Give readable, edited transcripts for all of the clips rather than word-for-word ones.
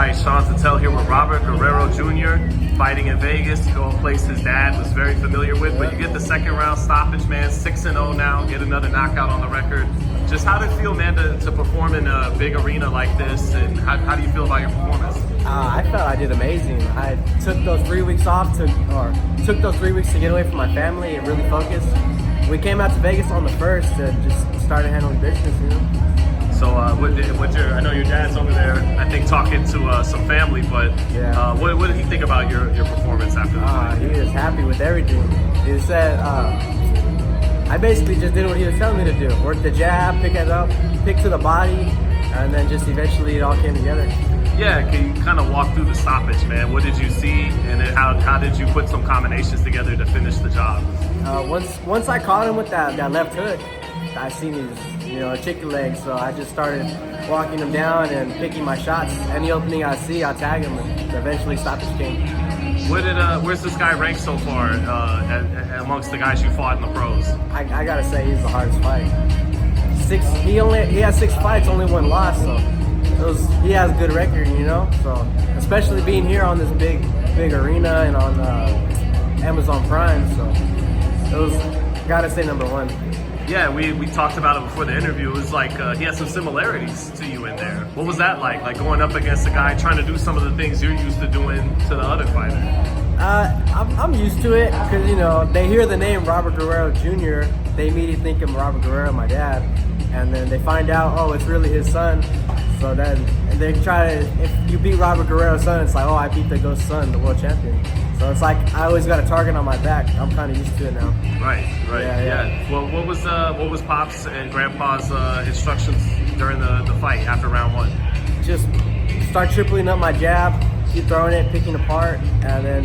right, Sean Tell here with Robert Guerrero Jr. fighting in Vegas, going a place his dad was very familiar with. But you get the second round stoppage, man, 6-0 now, get another knockout on the record. Just how did it feel, man, to perform in a big arena like this, and how do you feel about your performance? I felt I did amazing. I took those 3 weeks off to get away from my family and really focus. We came out to Vegas on the 1st and just started handling business, you know. So I know your dad's over there, I think, talking to some family, but yeah. What did he think about your performance after the fight? He was happy with everything. He said, I basically just did what he was telling me to do. Work the jab, pick it up, pick to the body, and then just eventually it all came together. Yeah, can you kind of walk through the stoppage, man? What did you see, and then how did you put some combinations together to finish the job? Once I caught him with that left hook, I seen his chicken legs, so I just started walking him down and picking my shots. Any opening I see, I tag him, and eventually stoppage came. Where's this guy ranked so far amongst the guys you fought in the pros? I gotta say he's the hardest fight. He has 6 fights, only 1 loss, so he has a good record, you know. So especially being here on this big arena and on Amazon Prime, so gotta say number 1. Yeah, we talked about it before the interview. It was like he has some similarities to you in there. What was that like? Like going up against a guy trying to do some of the things you're used to doing to the other fighter? I'm used to it because, they hear the name Robert Guerrero Jr. They immediately think of Robert Guerrero, my dad. And then they find out, oh, it's really his son. So then they try to, if you beat Robert Guerrero's son, it's like, oh, I beat the ghost son, the world champion. So it's like I always got a target on my back. I'm kind of used to it now. Right. Yeah. Well, what was Pop's and Grandpa's instructions during the fight after round 1? Just start tripling up my jab, keep throwing it, picking apart, and then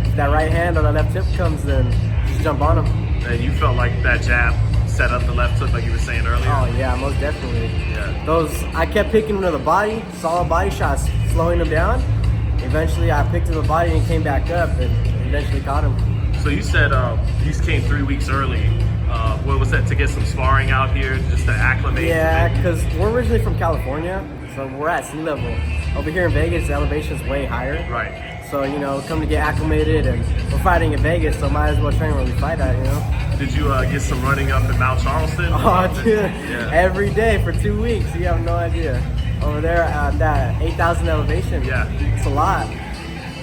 if that right hand or the left tip comes, then just jump on him. And you felt like that jab set up the left hook, like you were saying earlier? Oh yeah, most definitely. Yeah. I kept picking him to the body, solid body shots, slowing him down. Eventually, I picked to the body and came back up, and eventually caught him. So you said you came 3 weeks early. What was that, to get some sparring out here, just to acclimate? Yeah, because we're originally from California, so we're at sea level. Over here in Vegas, the elevation's way higher. Right. So, come to get acclimated, and we're fighting in Vegas, so might as well train where we fight at, Did you get some running up in Mount Charleston? Oh, dude, every day for 2 weeks. You have no idea. Over there at that 8,000 elevation, it's a lot.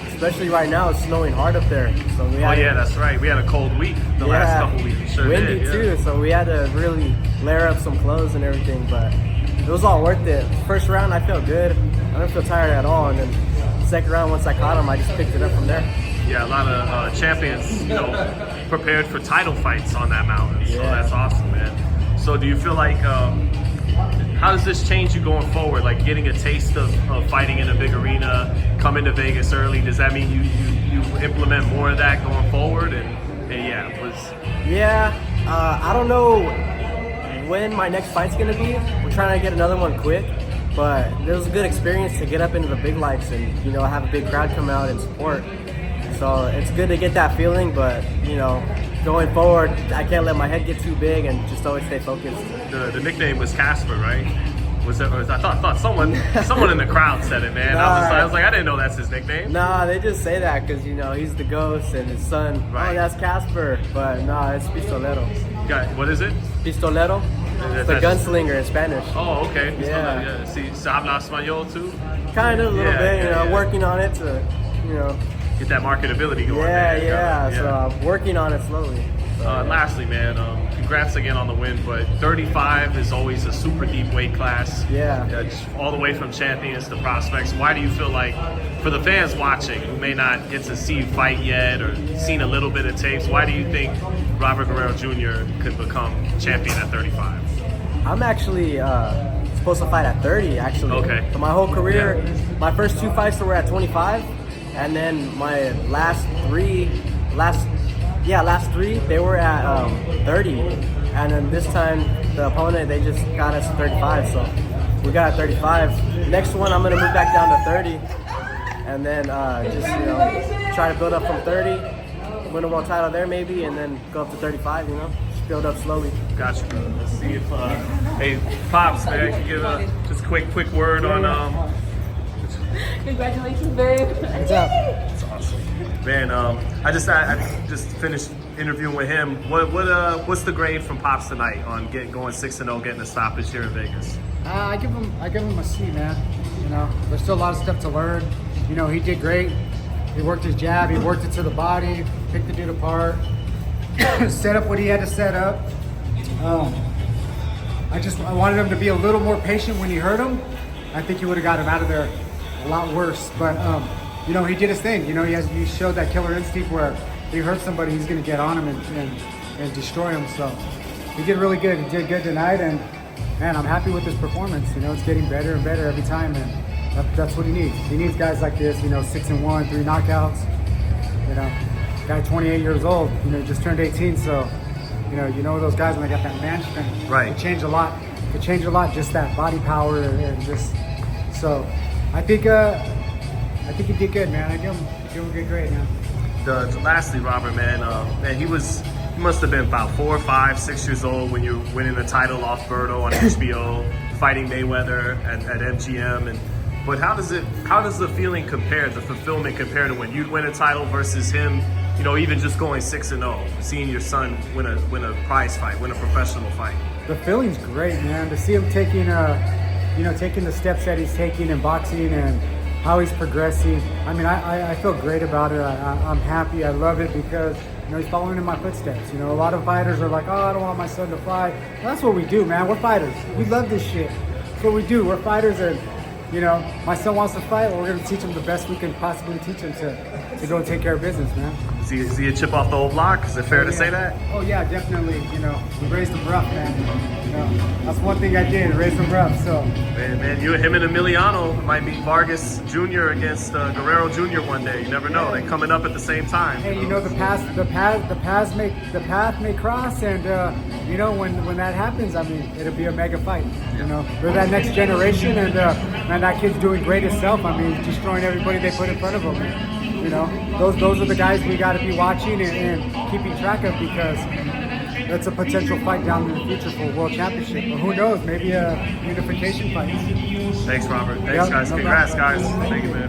Especially right now, it's snowing hard up there. So that's right. We had a cold week the last couple weeks. Sure windy did, too, so we had to really layer up some clothes and everything, but it was all worth it. First round, I felt good. I didn't feel tired at all, and then second round, once I caught him, I just picked it up from there. Yeah, a lot of champions, prepared for title fights on that mountain. So that's awesome, man. So do you feel like, how does this change you going forward? Like getting a taste of fighting in a big arena, coming to Vegas early, does that mean you implement more of that going forward? I don't know when my next fight's gonna be. We're trying to get another one quick, but it was a good experience to get up into the big lights and have a big crowd come out and support. So it's good to get that feeling, but going forward, I can't let my head get too big and just always stay focused. The nickname was Casper, right? I thought someone in the crowd said it, man. I was like, I didn't know that's his nickname. Nah, they just say that because he's the ghost and his son. Right. Oh, that's Casper, but no, it's Pistolero. What is it? Pistolero. It's the gunslinger in Spanish. Oh, okay. Yeah. See, so habla español too? Kind of a little bit, working on it to, get that marketability going. So I'm working on it slowly. Lastly, man, congrats again on the win, but 35 is always a super deep weight class. Just all the way from champions to prospects. Why do you feel like, for the fans watching who may not get to see you fight yet or seen a little bit of tapes, why do you think Robert Guerrero Jr. could become champion at 35? I'm actually supposed to fight at 30, actually. Okay. So my whole career, my first 2 fights were at 25, and then my last three, they were at 30. And then this time, the opponent, they just got us to 35, so we got at 35. Next one, I'm gonna move back down to 30, and then try to build up from 30, win a world title there maybe, and then go up to 35, just build up slowly. Gotcha. Let's see if, hey, Pops, man, I can give just a quick word on, Congratulations, babe. What's up? That's awesome, man. I just finished interviewing with him. What's the grade from Pops tonight on going 6-0, getting a stoppage here in Vegas? I give him a C, man. You know, there's still a lot of stuff to learn. You know, he did great. He worked his jab, he worked it to the body, picked the dude apart, set up what he had to set up. I wanted him to be a little more patient when he hurt him. I think he would have got him out of there a lot worse. But you know, he did his thing. You know, he showed that killer instinct where if he hurts somebody, he's going to get on him and destroy him. So he did really good. He did good tonight, and man, I'm happy with his performance. You know, it's getting better and better every time, and that's what he needs. He needs guys like this. You know, 6-1, 3 knockouts. You know, guy 28 years old. You know, just turned 18, so. You know those guys when they got that man strength. Right. It changed a lot. It changed a lot. Just that body power and just. So, I think he did good, man. I give him a good grade, man. Lastly, Robert, man, he must have been about 4, 5, 6 years old when you were winning the title off Berto on HBO, fighting Mayweather at MGM, but how does the feeling compare, the fulfillment compare to when you win a title versus him? You know, even just going 6-0, seeing your son win a prize fight, win a professional fight. The feeling's great, man. To see him taking the steps that he's taking in boxing and how he's progressing. I mean, I feel great about it. I'm happy. I love it because he's following in my footsteps. You know, a lot of fighters are like, oh, I don't want my son to fight. Well, that's what we do, man. We're fighters. We love this shit. That's what we do. We're fighters, and my son wants to fight. Well, we're gonna teach him the best we can possibly teach him to go take care of business, man. Is he a chip off the old block? Is it fair to say that? Oh yeah, definitely. We raised him rough, man. That's one thing I did, raise him rough. So. Man, him and Emiliano might be Vargas Jr. against Guerrero Jr. one day. You never know. They're coming up at the same time. Hey, the path may cross, and when that happens, I mean, it'll be a mega fight. They're that next generation, and man, that kid's doing great himself. I mean, he's destroying everybody they put in front of him. Those are the guys we got to be watching and keeping track of, because that's a potential fight down in the future for a world championship. But who knows? Maybe a unification fight. Thanks, Robert. Thanks, guys. Congrats, guys. Thank you, man.